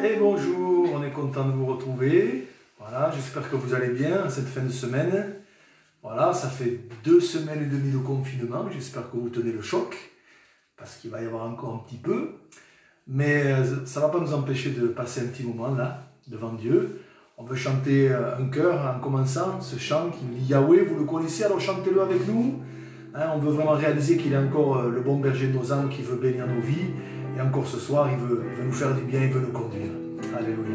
Et bonjour, on est content de vous retrouver. Voilà, j'espère que vous allez bien en cette fin de semaine. Voilà, ça fait 2 semaines et demie de confinement. J'espère que vous tenez le choc, parce qu'il va y avoir encore un petit peu. Mais ça ne va pas nous empêcher de passer un petit moment là, devant Dieu. On veut chanter un chœur en commençant ce chant qui dit Yahweh, vous le connaissez, alors chantez-le avec nous. Hein, on veut vraiment réaliser qu'il est encore le bon berger de nos âmes qui veut bénir nos vies. Et encore ce soir, il veut nous faire du bien, il veut nous conduire. Alléluia.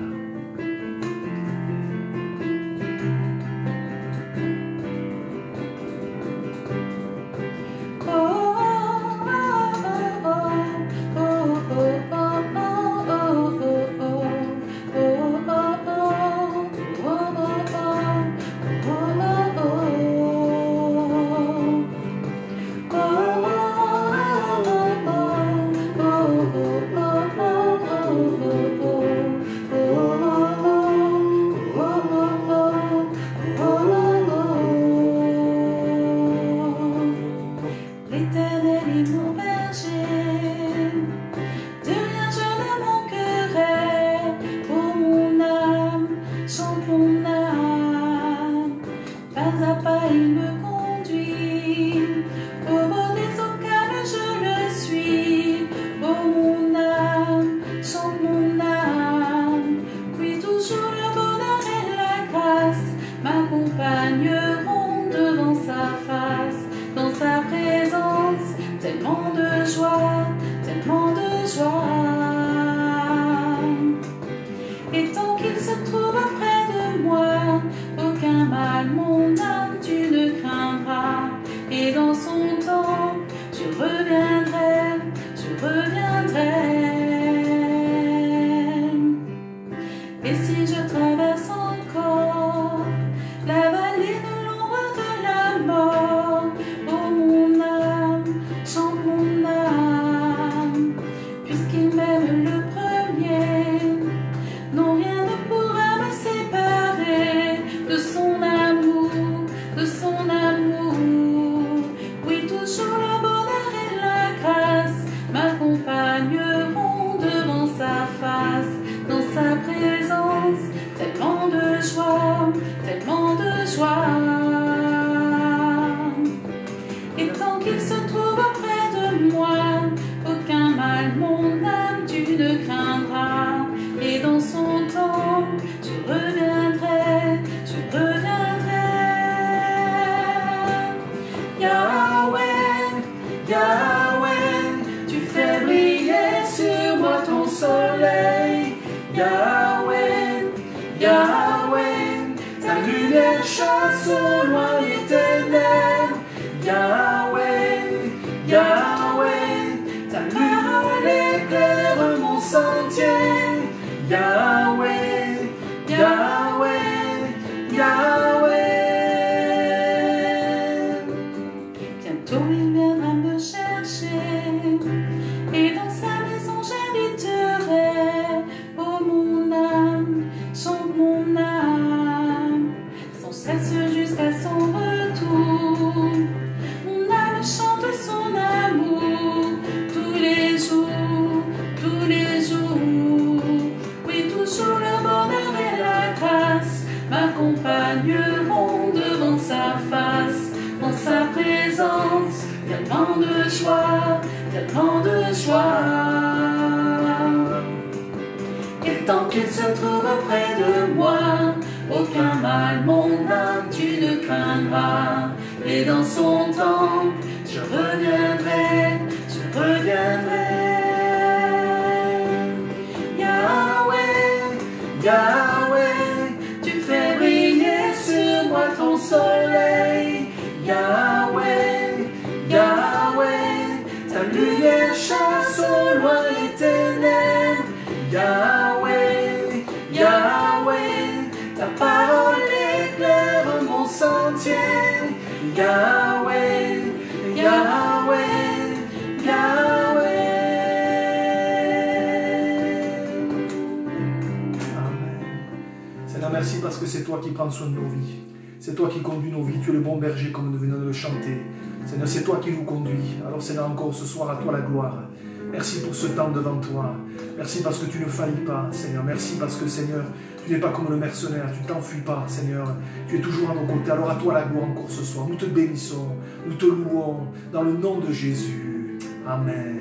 Merci parce que c'est toi qui prends soin de nos vies. C'est toi qui conduis nos vies. Tu es le bon berger comme nous venons de le chanter. Seigneur, c'est toi qui nous conduis. Alors Seigneur, encore ce soir, à toi la gloire. Merci pour ce temps devant toi. Merci parce que tu ne faillis pas, Seigneur. Merci parce que, Seigneur, tu n'es pas comme le mercenaire. Tu ne t'enfuis pas, Seigneur. Tu es toujours à nos côtés. Alors à toi la gloire encore ce soir. Nous te bénissons. Nous te louons. Dans le nom de Jésus. Amen.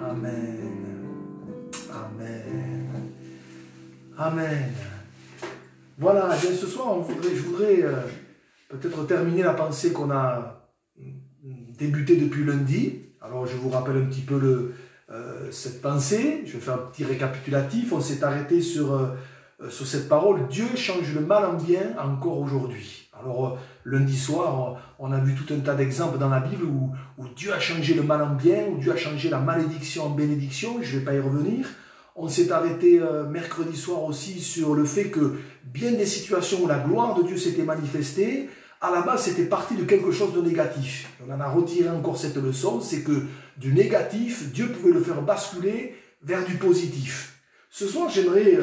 Amen. Amen. Amen. Voilà, eh bien, ce soir, je voudrais peut-être terminer la pensée qu'on a débutée depuis lundi. Alors, je vous rappelle un petit peu cette pensée. Je vais faire un petit récapitulatif. On s'est arrêté sur cette parole. Dieu change le mal en bien encore aujourd'hui. Alors, lundi soir, on a vu tout un tas d'exemples dans la Bible où Dieu a changé le mal en bien, où Dieu a changé la malédiction en bénédiction. Je ne vais pas y revenir. On s'est arrêté mercredi soir aussi sur le fait que bien des situations où la gloire de Dieu s'était manifestée, à la base c'était parti de quelque chose de négatif. On en a retiré encore cette leçon, c'est que du négatif, Dieu pouvait le faire basculer vers du positif. Ce soir, j'aimerais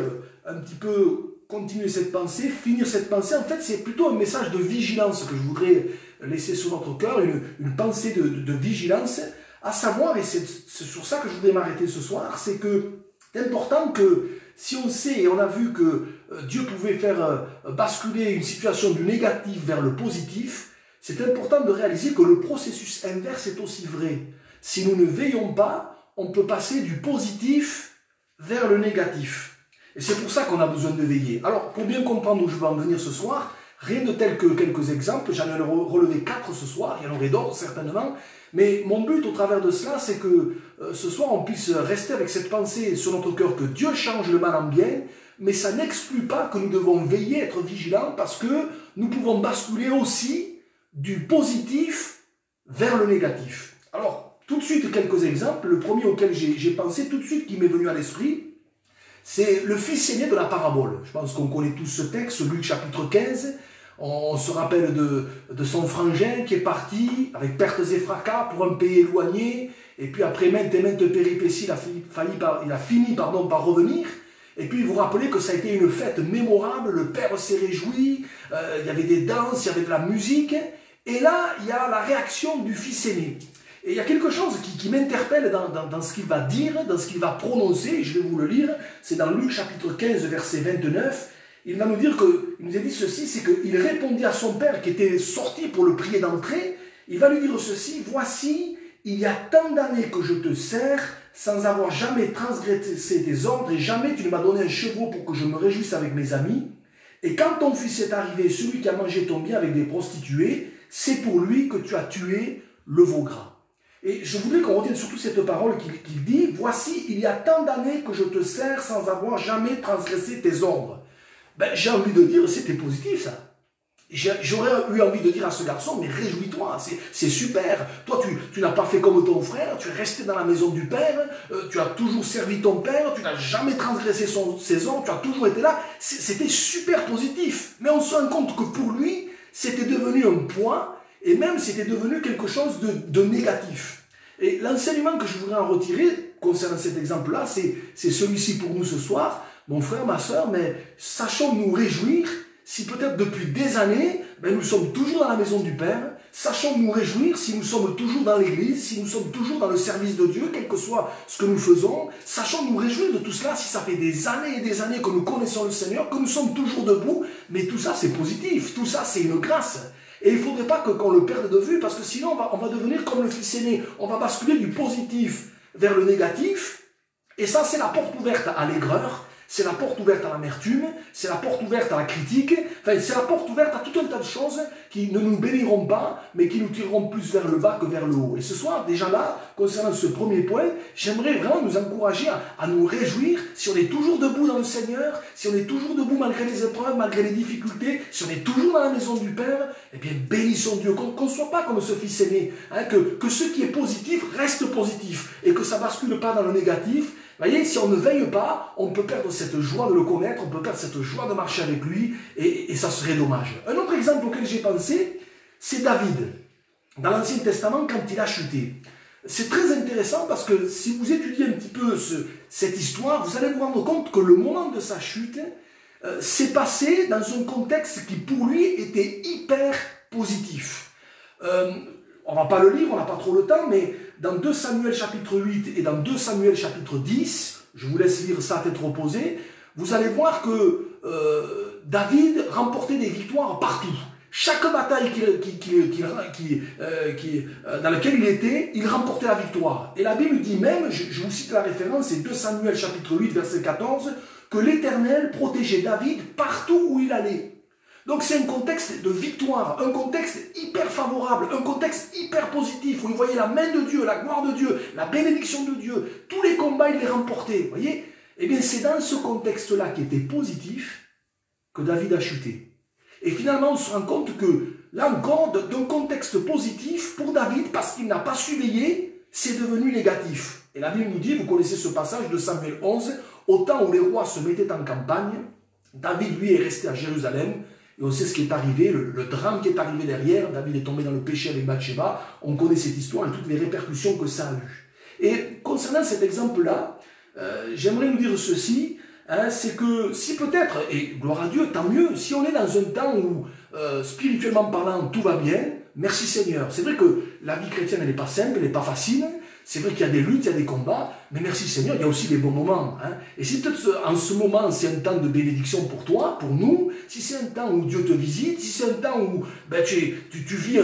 un petit peu continuer cette pensée, finir cette pensée. En fait, c'est plutôt un message de vigilance que je voudrais laisser sur notre cœur, une pensée de vigilance, à savoir, et c'est sur ça que je voudrais m'arrêter ce soir, c'est que c'est important que si on sait et on a vu que Dieu pouvait faire basculer une situation du négatif vers le positif, c'est important de réaliser que le processus inverse est aussi vrai. Si nous ne veillons pas, on peut passer du positif vers le négatif. Et c'est pour ça qu'on a besoin de veiller. Alors, pour bien comprendre où je veux en venir ce soir, rien de tel que quelques exemples, j'en ai relevé 4 ce soir, il y en aurait d'autres certainement, mais mon but au travers de cela, c'est que ce soir on puisse rester avec cette pensée sur notre cœur que Dieu change le mal en bien, mais ça n'exclut pas que nous devons veiller, être vigilants, parce que nous pouvons basculer aussi du positif vers le négatif. Alors, tout de suite quelques exemples. Le premier auquel j'ai pensé tout de suite, qui m'est venu à l'esprit, c'est le fils aîné de la parabole. Je pense qu'on connaît tous ce texte, Luc chapitre 15. On se rappelle de son frangin qui est parti avec pertes et fracas pour un pays éloigné. Et puis après maintes et maintes péripéties, il a fini par revenir. Et puis vous vous rappelez que ça a été une fête mémorable, le père s'est réjoui, il y avait des danses, il y avait de la musique. Et là, il y a la réaction du fils aîné. Et il y a quelque chose qui m'interpelle dans ce qu'il va dire, dans ce qu'il va prononcer, je vais vous le lire, c'est dans Luc chapitre 15, verset 29. Il va nous dire il nous a dit ceci, c'est qu'il répondit à son père qui était sorti pour le prier d'entrée. Il va lui dire ceci: voici, il y a tant d'années que je te sers sans avoir jamais transgressé tes ordres et jamais tu ne m'as donné un chevreau pour que je me réjouisse avec mes amis. Et quand ton fils est arrivé, celui qui a mangé ton bien avec des prostituées, c'est pour lui que tu as tué le veau gras. Et je voudrais qu'on retienne surtout cette parole qu'il dit: voici, il y a tant d'années que je te sers sans avoir jamais transgressé tes ordres. Ben, j'ai envie de dire, c'était positif ça. J'aurais eu envie de dire à ce garçon: mais réjouis-toi, c'est super. Toi, tu n'as pas fait comme ton frère, tu es resté dans la maison du père, tu as toujours servi ton père, tu n'as jamais transgressé ses ordres, tu as toujours été là. C'était super positif. Mais on se rend compte que pour lui, c'était devenu un poids, et même c'était devenu quelque chose de négatif. Et l'enseignement que je voudrais en retirer concernant cet exemple-là, c'est celui-ci pour nous ce soir. Mon frère, ma soeur, mais sachons nous réjouir si peut-être depuis des années, nous sommes toujours dans la maison du Père. Sachons nous réjouir si nous sommes toujours dans l'église, si nous sommes toujours dans le service de Dieu, quel que soit ce que nous faisons. Sachons nous réjouir de tout cela si ça fait des années et des années que nous connaissons le Seigneur, que nous sommes toujours debout. Mais tout ça, c'est positif. Tout ça, c'est une grâce. Et il ne faudrait pas qu'on le perde de vue, parce que sinon, on va devenir comme le fils aîné. On va basculer du positif vers le négatif. Et ça, c'est la porte ouverte à l'aigreur. C'est la porte ouverte à l'amertume, c'est la porte ouverte à la critique, enfin, c'est la porte ouverte à tout un tas de choses qui ne nous béniront pas, mais qui nous tireront plus vers le bas que vers le haut. Et ce soir, déjà là, concernant ce premier point, j'aimerais vraiment nous encourager à nous réjouir si on est toujours debout dans le Seigneur, si on est toujours debout malgré les épreuves, malgré les difficultés, si on est toujours dans la maison du Père, eh bien, bénissons Dieu, qu'on ne soit pas comme ce fils aîné, hein, que ce qui est positif reste positif, et que ça ne bascule pas dans le négatif. Vous voyez, si on ne veille pas, on peut perdre cette joie de le connaître, on peut perdre cette joie de marcher avec lui, et ça serait dommage. Un autre exemple auquel j'ai pensé, c'est David, dans l'Ancien Testament, quand il a chuté. C'est très intéressant parce que si vous étudiez un petit peu cette histoire, vous allez vous rendre compte que le moment de sa chute s'est passé dans un contexte qui pour lui était hyper positif. On ne va pas le lire, on n'a pas trop le temps, mais dans 2 Samuel chapitre 8 et dans 2 Samuel chapitre 10, je vous laisse lire ça à tête reposée, vous allez voir que David remportait des victoires partout. Chaque bataille dans laquelle il était, il remportait la victoire. Et la Bible dit même, je vous cite la référence, c'est 2 Samuel chapitre 8 verset 14, que l'Éternel protégeait David partout où il allait. Donc c'est un contexte de victoire, un contexte hyper favorable, un contexte hyper positif, où il voyait la main de Dieu, la gloire de Dieu, la bénédiction de Dieu, tous les combats il les remportait, voyez. Eh bien c'est dans ce contexte-là qui était positif que David a chuté. Et finalement on se rend compte que, là encore, d'un contexte positif pour David, parce qu'il n'a pas su veiller, c'est devenu négatif. Et la Bible nous dit, vous connaissez ce passage de Samuel 11, au temps où les rois se mettaient en campagne, David lui est resté à Jérusalem. Et on sait ce qui est arrivé, le drame qui est arrivé derrière. David est tombé dans le péché avec Bathsheba. On connaît cette histoire et toutes les répercussions que ça a eu. Et concernant cet exemple-là, j'aimerais vous dire ceci, hein, c'est que si peut-être, et gloire à Dieu, tant mieux, si on est dans un temps où, spirituellement parlant, tout va bien, merci Seigneur. C'est vrai que la vie chrétienne, elle n'est pas simple, elle n'est pas facile. C'est vrai qu'il y a des luttes, il y a des combats, mais merci Seigneur, il y a aussi des bons moments. Hein. Et si peut-être en ce moment, c'est un temps de bénédiction pour toi, pour nous, si c'est un temps où Dieu te visite, si c'est un temps où ben, tu vis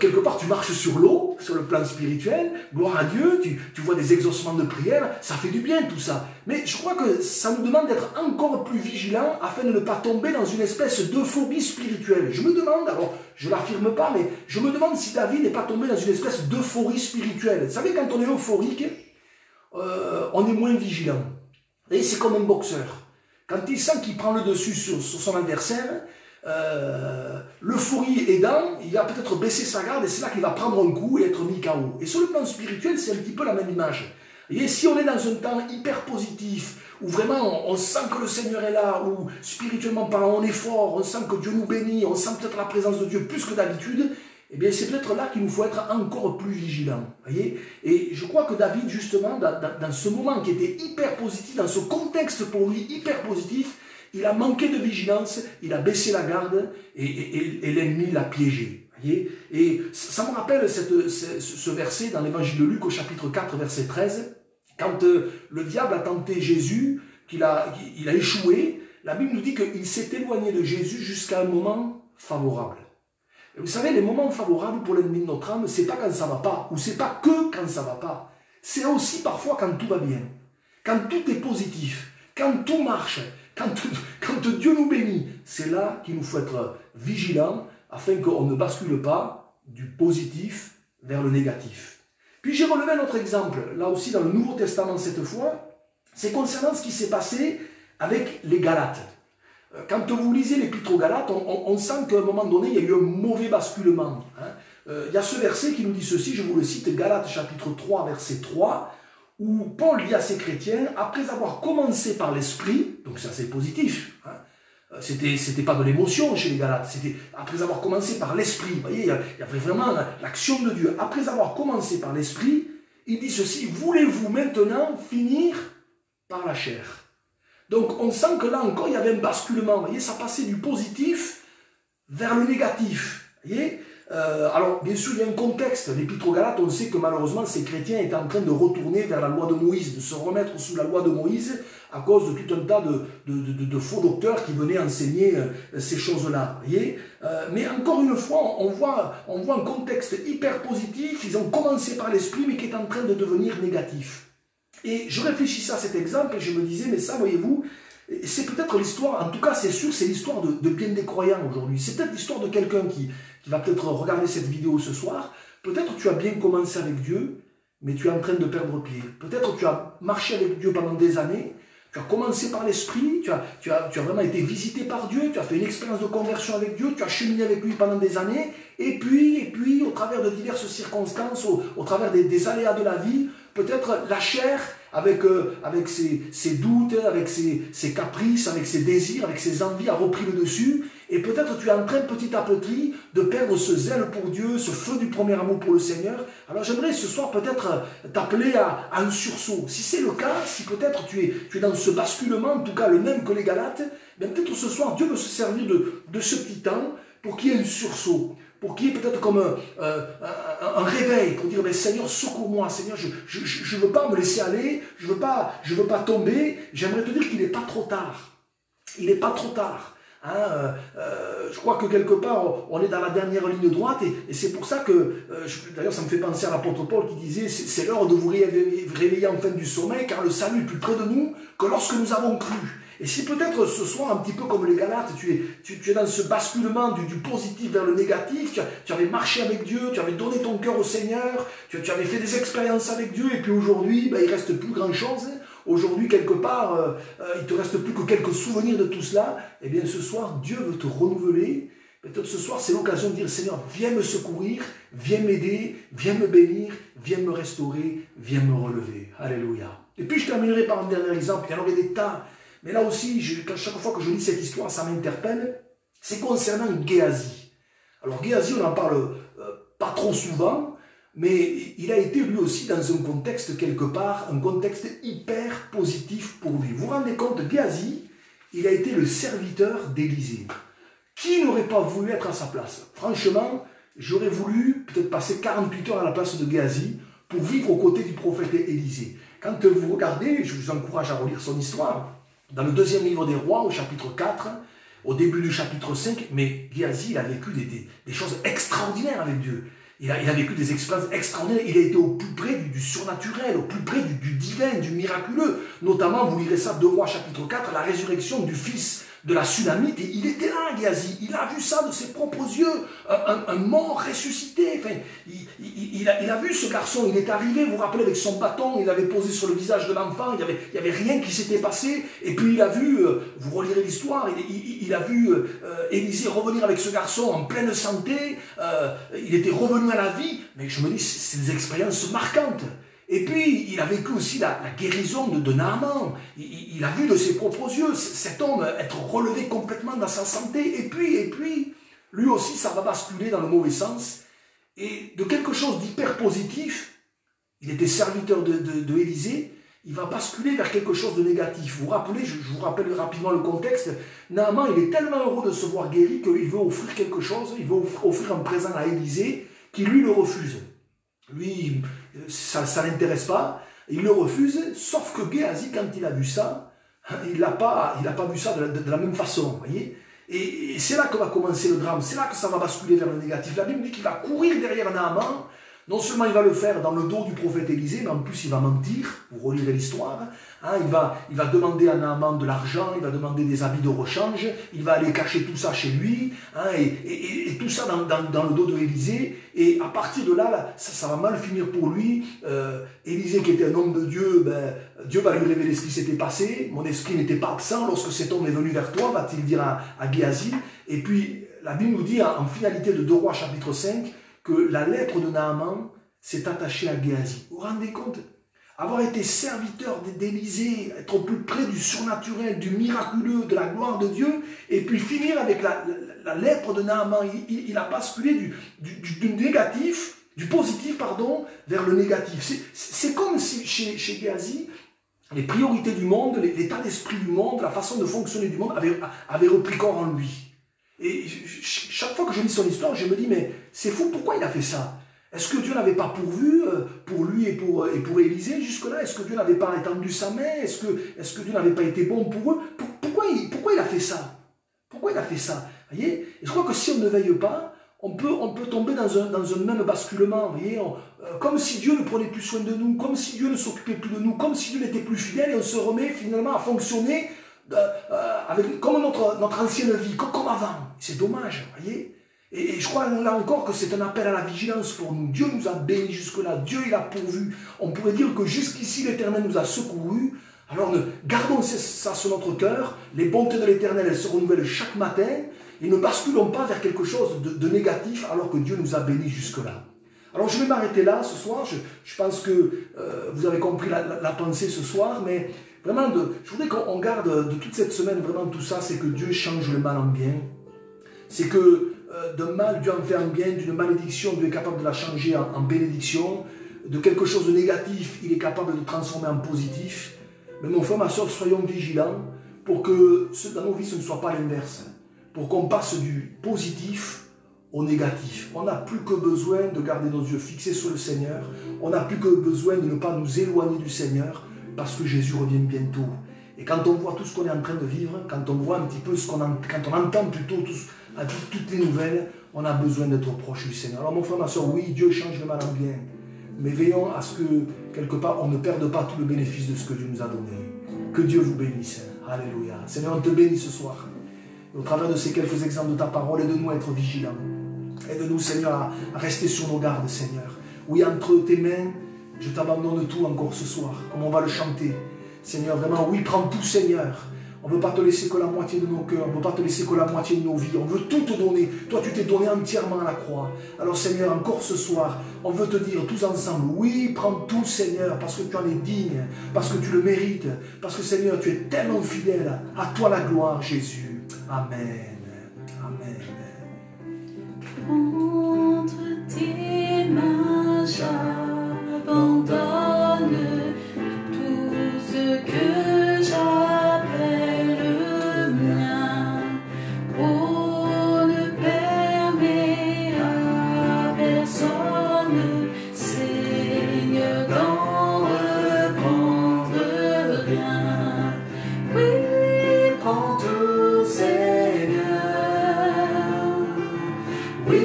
quelque part, tu marches sur l'eau, sur le plan spirituel, gloire à Dieu, tu vois des exaucements de prière, ça fait du bien tout ça. Mais je crois que ça nous demande d'être encore plus vigilants afin de ne pas tomber dans une espèce d'euphorie spirituelle. Je me demande, alors je ne l'affirme pas, mais je me demande si David n'est pas tombé dans une espèce d'euphorie spirituelle. Vous savez, quand on est euphorique, on est moins vigilant. Et c'est comme un boxeur. Quand il sent qu'il prend le dessus sur son adversaire, l'euphorie aidant, il va peut-être baisser sa garde et c'est là qu'il va prendre un coup et être mis KO. Et sur le plan spirituel, c'est un petit peu la même image. Et si on est dans un temps hyper positif, où vraiment on sent que le Seigneur est là, où spirituellement parlant on est fort, on sent que Dieu nous bénit, on sent peut-être la présence de Dieu plus que d'habitude, eh bien c'est peut-être là qu'il nous faut être encore plus vigilant. Voyez. Et je crois que David, justement, dans ce moment qui était hyper positif, dans ce contexte pour lui hyper positif, il a manqué de vigilance, il a baissé la garde et l'ennemi l'a piégé. Voyez. Et ça me rappelle ce verset dans l'évangile de Luc au chapitre 4, verset 13, quand le diable a tenté Jésus, il a échoué, la Bible nous dit qu'il s'est éloigné de Jésus jusqu'à un moment favorable. Et vous savez, les moments favorables pour l'ennemi de notre âme, c'est pas quand ça va pas, ou c'est pas que quand ça va pas. C'est aussi parfois quand tout va bien, quand tout est positif, quand tout marche, quand Dieu nous bénit. C'est là qu'il nous faut être vigilants afin qu'on ne bascule pas du positif vers le négatif. Puis j'ai relevé un autre exemple, là aussi dans le Nouveau Testament cette fois, c'est concernant ce qui s'est passé avec les Galates. Quand vous lisez l'Épître aux Galates, on sent qu'à un moment donné, il y a eu un mauvais basculement. Hein. Il y a ce verset qui nous dit ceci, je vous le cite, Galates chapitre 3, verset 3, où Paul dit à ses chrétiens, après avoir commencé par l'esprit, donc ça c'est positif, hein, c'était pas de l'émotion chez les Galates, c'était après avoir commencé par l'esprit, vous voyez, il y avait vraiment l'action de Dieu. Après avoir commencé par l'esprit, il dit ceci, voulez-vous maintenant finir par la chair? Donc on sent que là encore il y avait un basculement, vous voyez, ça passait du positif vers le négatif, vous voyez. Alors bien sûr il y a un contexte, l'Épître aux Galates, on sait que malheureusement ces chrétiens étaient en train de retourner vers la loi de Moïse, de se remettre sous la loi de Moïse à cause de tout un tas de faux docteurs qui venaient enseigner ces choses-là, vous voyez. Mais encore une fois, on voit un contexte hyper positif, ils ont commencé par l'esprit mais qui est en train de devenir négatif. Et je réfléchissais à cet exemple et je me disais, mais ça, voyez-vous, c'est peut-être l'histoire, en tout cas c'est sûr, c'est l'histoire de bien des croyants aujourd'hui. C'est peut-être l'histoire de quelqu'un qui va peut-être regarder cette vidéo ce soir. Peut-être tu as bien commencé avec Dieu, mais tu es en train de perdre pied. Peut-être tu as marché avec Dieu pendant des années, tu as commencé par l'esprit, tu as vraiment été visité par Dieu, tu as fait une expérience de conversion avec Dieu, tu as cheminé avec lui pendant des années, et puis au travers de diverses circonstances, au travers des aléas de la vie, peut-être la chair, avec ses doutes, avec ses caprices, avec ses désirs, avec ses envies, a repris le dessus. Et peut-être tu es en train petit à petit de perdre ce zèle pour Dieu, ce feu du premier amour pour le Seigneur. Alors j'aimerais ce soir peut-être t'appeler à un sursaut. Si c'est le cas, si peut-être tu es dans ce basculement, en tout cas le même que les Galates, bien peut-être ce soir Dieu veut se servir de ce petit temps pour qu'il y ait un sursaut. pour qu'il y ait peut-être comme un réveil, pour dire, mais Seigneur, secours-moi, Seigneur, je ne veux pas me laisser aller, je veux pas tomber. J'aimerais te dire qu'il n'est pas trop tard. Il n'est pas trop tard. Hein, je crois que quelque part, on est dans la dernière ligne droite, et c'est pour ça que, d'ailleurs ça me fait penser à l'apôtre Paul qui disait, c'est l'heure de vous réveiller enfin du sommeil, car le salut est plus près de nous que lorsque nous avons cru. Et si peut-être ce soir, un petit peu comme les Galates, tu es dans ce basculement du positif vers le négatif, tu avais marché avec Dieu, tu avais donné ton cœur au Seigneur, tu avais fait des expériences avec Dieu, et puis aujourd'hui, ben, il ne reste plus grand-chose. Aujourd'hui, quelque part, il ne te reste plus que quelques souvenirs de tout cela. Eh bien, ce soir, Dieu veut te renouveler. Peut-être ce soir, c'est l'occasion de dire, Seigneur, viens me secourir, viens m'aider, viens me bénir, viens me restaurer, viens me relever. Alléluia. Et puis, je terminerai par un dernier exemple. Il y en aurait des tas. Mais là aussi, chaque fois que je lis cette histoire, ça m'interpelle. C'est concernant Géasi. Alors, Géasi, on n'en parle pas trop souvent, mais il a été lui aussi dans un contexte quelque part, un contexte hyper positif pour lui. Vous vous rendez compte, Géasi, il a été le serviteur d'Élisée. Qui n'aurait pas voulu être à sa place? Franchement, j'aurais voulu peut-être passer 48 heures à la place de Géasi pour vivre aux côtés du prophète Élisée. Quand vous regardez, je vous encourage à relire son histoire, dans le deuxième livre des rois, au chapitre 4, au début du chapitre 5, mais Géasi, il a vécu des choses extraordinaires avec Dieu. Il a vécu des expériences extraordinaires, il a été au plus près du surnaturel, au plus près du divin, du miraculeux. Notamment, vous lirez ça, 2 Rois chapitre 4, la résurrection du fils de la Sunamite, et il était là, Géasi, il a vu ça de ses propres yeux, un mort ressuscité. Enfin, il a vu ce garçon, il est arrivé, vous vous rappelez, avec son bâton, il avait posé sur le visage de l'enfant, il y avait rien qui s'était passé, et puis il a vu, vous relirez l'histoire, il a vu Élisée revenir avec ce garçon en pleine santé, il était revenu à la vie, mais je me dis, c'est des expériences marquantes. Et puis, il a vécu aussi la guérison de Naaman. Il a vu de ses propres yeux cet homme être relevé complètement dans sa santé. Et puis, lui aussi, ça va basculer dans le mauvais sens. Et de quelque chose d'hyper positif, il était serviteur de Élisée, il va basculer vers quelque chose de négatif. Vous vous rappelez, je vous rappelle rapidement le contexte, Naaman, il est tellement heureux de se voir guéri qu'il veut offrir quelque chose, il veut offrir un présent à Élisée, qui lui le refuse. Lui, ça ne l'intéresse pas, il le refuse, sauf que Géasi, quand il a vu ça, il n'a pas vu ça de la même façon, voyez. Et c'est là que va commencer le drame, c'est là que ça va basculer vers le négatif. La Bible dit qu'il va courir derrière Naaman. Non seulement il va le faire dans le dos du prophète Élisée, mais en plus il va mentir, vous relirez l'histoire, hein, il va demander à Naaman de l'argent, il va demander des habits de rechange, il va aller cacher tout ça chez lui, hein, et tout ça dans le dos de Élisée, et à partir de là, ça va mal finir pour lui. Élisée qui était un homme de Dieu, Dieu va lui révéler ce qui s'était passé, mon esprit n'était pas absent lorsque cet homme est venu vers toi, va-t-il dire à Géasi, et puis la Bible nous dit en finalité de 2 Rois chapitre 5, que la lèpre de Naaman s'est attachée à Géasi. Vous vous rendez compte? Avoir été serviteur d'Élisée, être au plus près du surnaturel, du miraculeux, de la gloire de Dieu, et puis finir avec la lèpre de Naaman. Il a basculé du négatif, du positif, pardon, vers le négatif. C'est comme si chez Géasi, les priorités du monde, l'état d'esprit du monde, la façon de fonctionner du monde avaient repris corps en lui. Et chaque fois que je lis son histoire, je me dis, mais c'est fou, pourquoi il a fait ça? Est-ce que Dieu n'avait pas pourvu pour lui et pour Élisée jusque-là? Est-ce que Dieu n'avait pas étendu sa main? Est-ce que Dieu n'avait pas été bon pour eux? Pourquoi il a fait ça? Pourquoi il a fait ça? Voyez? Et je crois que si on ne veille pas, on peut tomber dans un même basculement. Voyez? Comme si Dieu ne prenait plus soin de nous, comme si Dieu ne s'occupait plus de nous, comme si Dieu n'était plus fidèle, et on se remet finalement à fonctionner comme notre ancienne vie, comme avant. C'est dommage, voyez. Et je crois là encore que c'est un appel à la vigilance pour nous. Dieu nous a bénis jusque-là, Dieu il a pourvu. On pourrait dire que jusqu'ici l'Éternel nous a secourus. Alors gardons ça sur notre cœur. Les bontés de l'Éternel, elles se renouvellent chaque matin. Et ne basculons pas vers quelque chose de négatif alors que Dieu nous a bénis jusque-là. Alors je vais m'arrêter là ce soir. Je pense que vous avez compris la pensée ce soir, mais vraiment, je voudrais qu'on garde de toute cette semaine vraiment tout ça, c'est que Dieu change le mal en bien. C'est que d'un mal, Dieu en fait un bien, d'une malédiction, Dieu est capable de la changer en bénédiction. De quelque chose de négatif, il est capable de transformer en positif. Mais mon frère, ma soeur, soyons vigilants pour que dans nos vies, ce ne soit pas l'inverse. Pour qu'on passe du positif au négatif. On n'a plus que besoin de garder nos yeux fixés sur le Seigneur. On n'a plus que besoin de ne pas nous éloigner du Seigneur parce que Jésus revient bientôt. Et quand on voit tout ce qu'on est en train de vivre, quand on voit un petit peu quand on entend plutôt toutes les nouvelles, on a besoin d'être proche du Seigneur. Alors mon frère, ma soeur, oui, Dieu change le mal en bien. Mais veillons à ce que, quelque part, on ne perde pas tout le bénéfice de ce que Dieu nous a donné. Que Dieu vous bénisse. Alléluia. Seigneur, on te bénit ce soir. Et au travers de ces quelques exemples de ta parole, aide-nous à être vigilants. Aide-nous, Seigneur, à rester sur nos gardes, Seigneur. Oui, entre tes mains, je t'abandonne tout encore ce soir, comme on va le chanter. Seigneur, vraiment, oui, prends tout, Seigneur. On ne veut pas te laisser que la moitié de nos cœurs, on ne veut pas te laisser que la moitié de nos vies. On veut tout te donner. Toi, tu t'es donné entièrement à la croix. Alors, Seigneur, encore ce soir, on veut te dire tous ensemble, oui, prends tout, Seigneur, parce que tu en es digne, parce que tu le mérites, parce que, Seigneur, tu es tellement fidèle. À toi la gloire, Jésus. Amen. Amen. Entre tes mains, j'abandonne tout ce que j'appelle le mien. Oh, ne permets à personne, Seigneur, d'en reprendre rien. Oui, prends tout, Seigneur. Oui,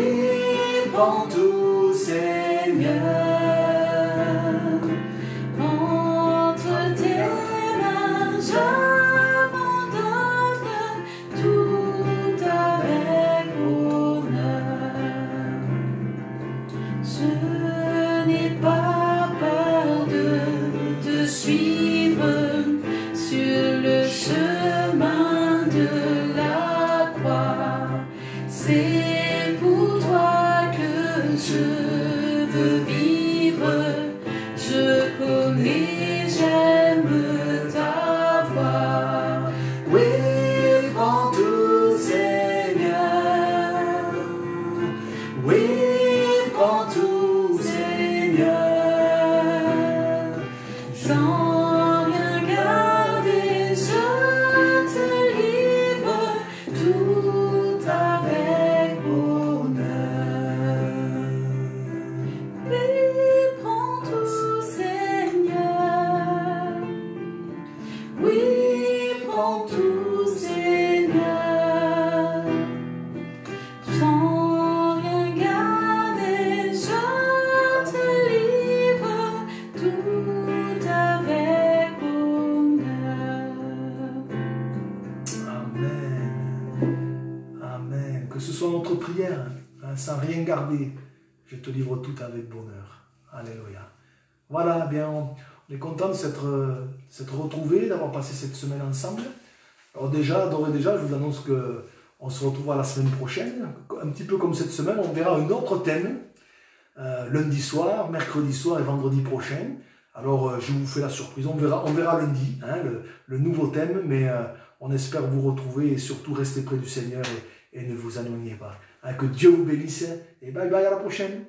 prends tout, Seigneur. Entre tes mains, j'abandonne tout avec bonheur. Je n'ai pas peur de te suivre sur le chemin de la croix. C'est pour toi que je veux vivre. Je connais, j'aime ta voix. Oui, prends tout, Seigneur. Oui, prends tout, Seigneur. Sans rien garder, je te livre tout avec bonheur. Oui, prends tout, Seigneur. Oui, prends tout, Seigneur. Sans rien garder, je te livre tout avec bonheur. Amen. Amen. Que ce soit notre prière, hein, sans rien garder, je te livre tout avec bonheur. Alléluia. Voilà, bien, on est content de s'être retrouvés, d'avoir passé cette semaine ensemble. Alors déjà, d'ores et déjà, je vous annonce qu'on se retrouvera la semaine prochaine. Un petit peu comme cette semaine, on verra un autre thème. Lundi soir, mercredi soir et vendredi prochain. Alors, je vous fais la surprise. On verra lundi, hein, le nouveau thème, mais on espère vous retrouver et surtout rester près du Seigneur et ne vous éloignez pas. Hein, que Dieu vous bénisse et bye bye, à la prochaine.